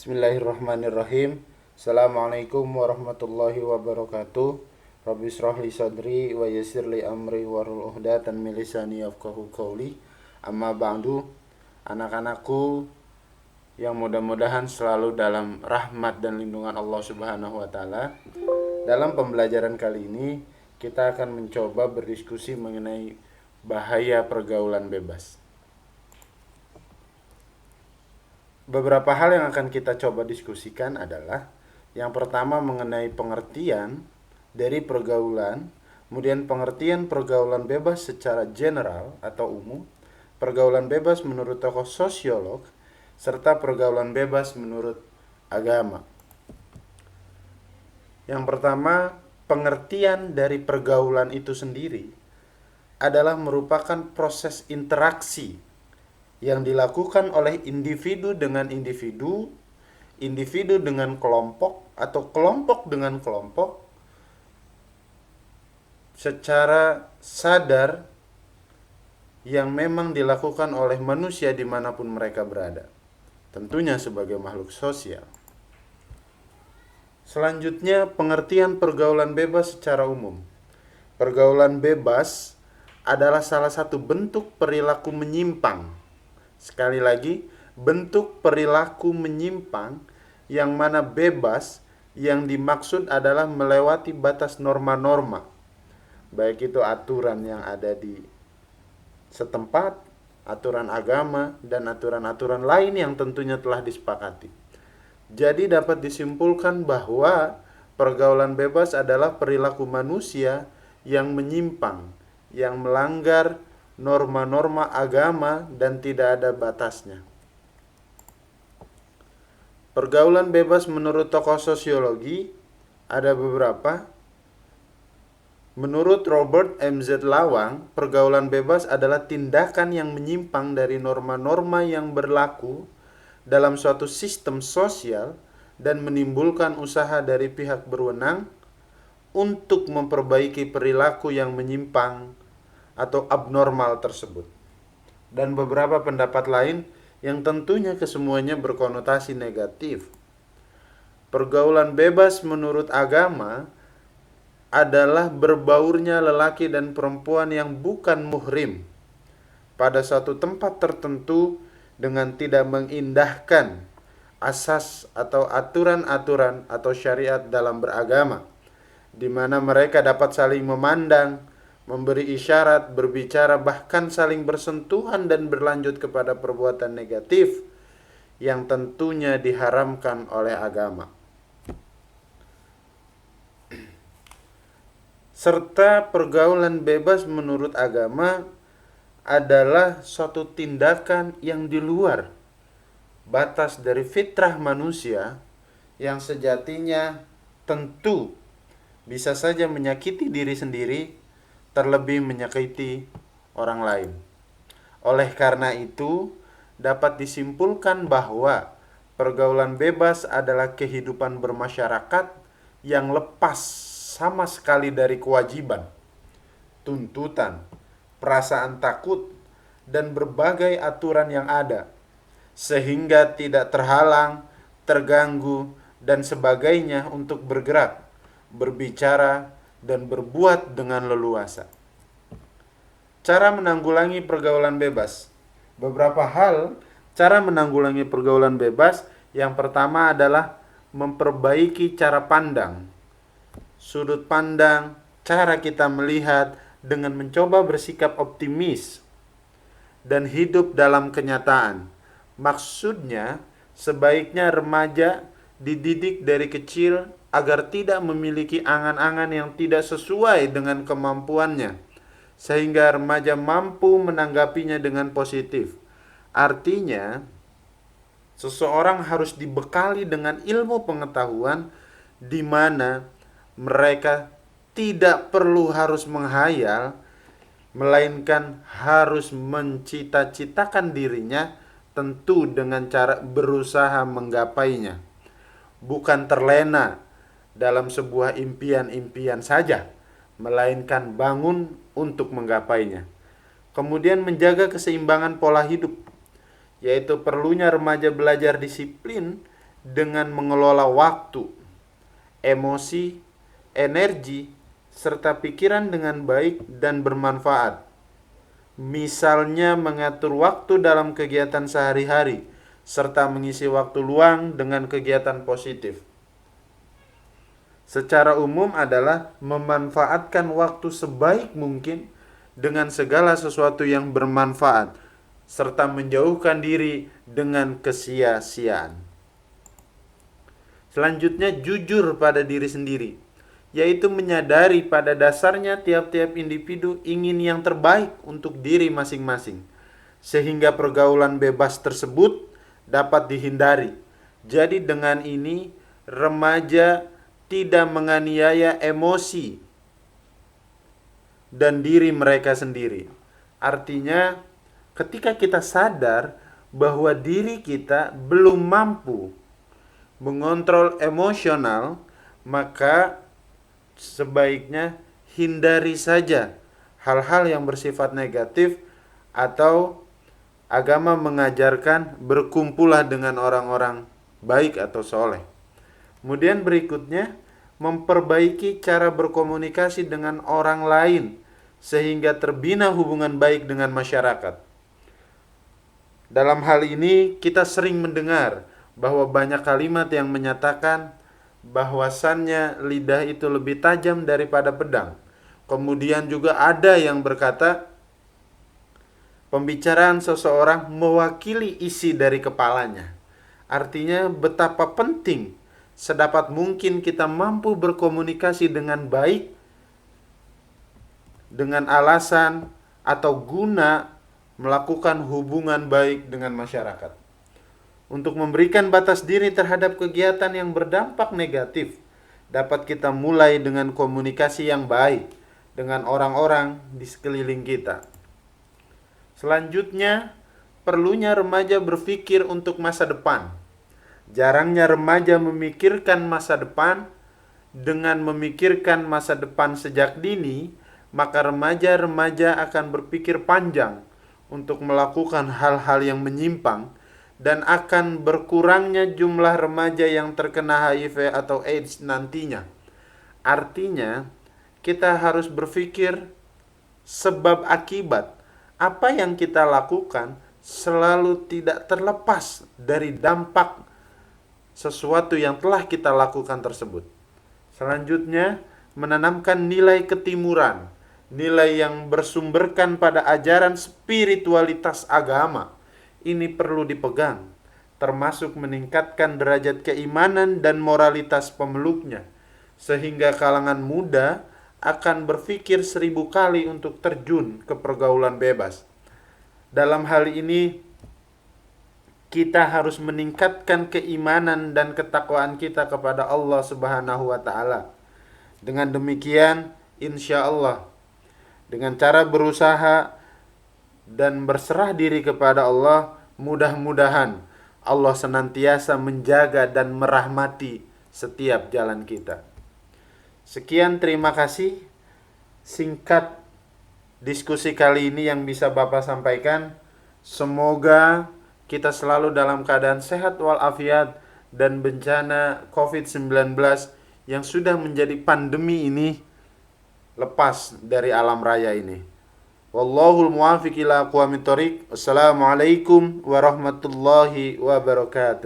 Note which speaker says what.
Speaker 1: Bismillahirrahmanirrahim. Assalamualaikum warahmatullahi wabarakatuh. Rabbi shrah li sadri wa yassir li amri wahlul 'uqdatam min lisani yafqahu qawli. Amma ba'du. Anak-anakku yang mudah-mudahan selalu dalam rahmat dan lindungan Allah Subhanahu wa taala. Dalam pembelajaran kali ini kita akan mencoba berdiskusi mengenai bahaya pergaulan bebas. Beberapa hal yang akan kita coba diskusikan adalah yang pertama mengenai pengertian dari pergaulan, kemudian pengertian pergaulan bebas secara general atau umum, pergaulan bebas menurut tokoh sosiolog, serta pergaulan bebas menurut agama. Yang pertama, pengertian dari pergaulan itu sendiri adalah merupakan proses interaksi yang dilakukan oleh individu dengan individu, individu dengan kelompok, atau kelompok dengan kelompok secara sadar yang memang dilakukan oleh manusia dimanapun mereka berada, tentunya sebagai makhluk sosial. Selanjutnya, pengertian pergaulan bebas secara umum. Pergaulan bebas adalah salah satu bentuk perilaku menyimpang. Sekali lagi, bentuk perilaku menyimpang yang mana bebas yang dimaksud adalah melewati batas norma-norma, baik itu aturan yang ada di setempat, aturan agama, dan aturan-aturan lain yang tentunya telah disepakati. Jadi dapat disimpulkan bahwa pergaulan bebas adalah perilaku manusia yang menyimpang, yang melanggar norma-norma agama dan tidak ada batasnya. Pergaulan bebas menurut tokoh sosiologi ada beberapa. Menurut Robert M.Z. Lawang, pergaulan bebas adalah tindakan yang menyimpang dari norma-norma yang berlaku dalam suatu sistem sosial dan menimbulkan usaha dari pihak berwenang untuk memperbaiki perilaku yang menyimpang atau abnormal tersebut. Dan beberapa pendapat lain yang tentunya kesemuanya berkonotasi negatif. Pergaulan bebas menurut agama adalah berbaurnya lelaki dan perempuan yang bukan muhrim pada suatu tempat tertentu dengan tidak mengindahkan asas atau aturan-aturan atau syariat dalam beragama, di mana mereka dapat saling memandang, memberi isyarat, berbicara, bahkan saling bersentuhan dan berlanjut kepada perbuatan negatif yang tentunya diharamkan oleh agama. Serta pergaulan bebas menurut agama adalah suatu tindakan yang di luar batas dari fitrah manusia yang sejatinya tentu bisa saja menyakiti diri sendiri, terlebih menyakiti orang lain. Oleh karena itu, dapat disimpulkan bahwa pergaulan bebas adalah kehidupan bermasyarakat yang lepas sama sekali dari kewajiban, tuntutan, perasaan takut, dan berbagai aturan yang ada, sehingga tidak terhalang, terganggu, dan sebagainya untuk bergerak, berbicara, dan berbuat dengan leluasa. Cara menanggulangi pergaulan bebas. Beberapa hal cara menanggulangi pergaulan bebas. Yang pertama adalah memperbaiki cara pandang, sudut pandang, cara kita melihat dengan mencoba bersikap optimis dan hidup dalam kenyataan. Maksudnya, sebaiknya remaja dididik dari kecil agar tidak memiliki angan-angan yang tidak sesuai dengan kemampuannya, sehingga remaja mampu menanggapinya dengan positif. Artinya, seseorang harus dibekali dengan ilmu pengetahuan di mana mereka tidak perlu harus menghayal, melainkan harus mencita-citakan dirinya, tentu dengan cara berusaha menggapainya, bukan terlena dalam sebuah impian-impian saja, melainkan bangun untuk menggapainya. Kemudian menjaga keseimbangan pola hidup, yaitu perlunya remaja belajar disiplin dengan mengelola waktu, emosi, energi, serta pikiran dengan baik dan bermanfaat. Misalnya mengatur waktu dalam kegiatan sehari-hari, serta mengisi waktu luang dengan kegiatan positif. Secara umum adalah memanfaatkan waktu sebaik mungkin dengan segala sesuatu yang bermanfaat, serta menjauhkan diri dengan kesia-siaan. Selanjutnya, jujur pada diri sendiri, yaitu menyadari pada dasarnya tiap-tiap individu ingin yang terbaik untuk diri masing-masing, sehingga pergaulan bebas tersebut dapat dihindari. Jadi dengan ini, remaja tidak menganiaya emosi dan diri mereka sendiri. Artinya, ketika kita sadar bahwa diri kita belum mampu mengontrol emosional, maka sebaiknya hindari saja hal-hal yang bersifat negatif, atau agama mengajarkan berkumpullah dengan orang-orang baik atau soleh. Kemudian berikutnya, memperbaiki cara berkomunikasi dengan orang lain sehingga terbina hubungan baik dengan masyarakat. Dalam hal ini kita sering mendengar bahwa banyak kalimat yang menyatakan bahwasannya lidah itu lebih tajam daripada pedang. Kemudian juga ada yang berkata pembicaraan seseorang mewakili isi dari kepalanya. Artinya betapa penting sedapat mungkin kita mampu berkomunikasi dengan baik dengan alasan atau guna melakukan hubungan baik dengan masyarakat. Untuk memberikan batas diri terhadap kegiatan yang berdampak negatif, dapat kita mulai dengan komunikasi yang baik dengan orang-orang di sekeliling kita. Selanjutnya, perlunya remaja berpikir untuk masa depan. Jarangnya remaja memikirkan masa depan. Dengan memikirkan masa depan sejak dini, maka remaja-remaja akan berpikir panjang untuk melakukan hal-hal yang menyimpang, dan akan berkurangnya jumlah remaja yang terkena HIV atau AIDS nantinya. Artinya, kita harus berpikir sebab akibat. Apa yang kita lakukan selalu tidak terlepas dari dampak sesuatu yang telah kita lakukan tersebut. Selanjutnya, menanamkan nilai ketimuran, nilai yang bersumberkan pada ajaran spiritualitas agama. Ini perlu dipegang, termasuk meningkatkan derajat keimanan dan moralitas pemeluknya, sehingga kalangan muda akan berpikir 1000 kali untuk terjun ke pergaulan bebas. Dalam hal ini, kita harus meningkatkan keimanan dan ketakwaan kita kepada Allah Subhanahu wa Ta'ala. Dengan demikian, insya Allah, dengan cara berusaha dan berserah diri kepada Allah, mudah-mudahan Allah senantiasa menjaga dan merahmati setiap jalan kita. Sekian, terima kasih. Singkat diskusi kali ini yang bisa Bapak sampaikan. Semoga kita selalu dalam keadaan sehat walafiat, dan bencana COVID-19 yang sudah menjadi pandemi ini lepas dari alam raya ini. Wallahul muwaffiq ila aqwamit thoriq. Assalamualaikum warahmatullahi wabarakatuh.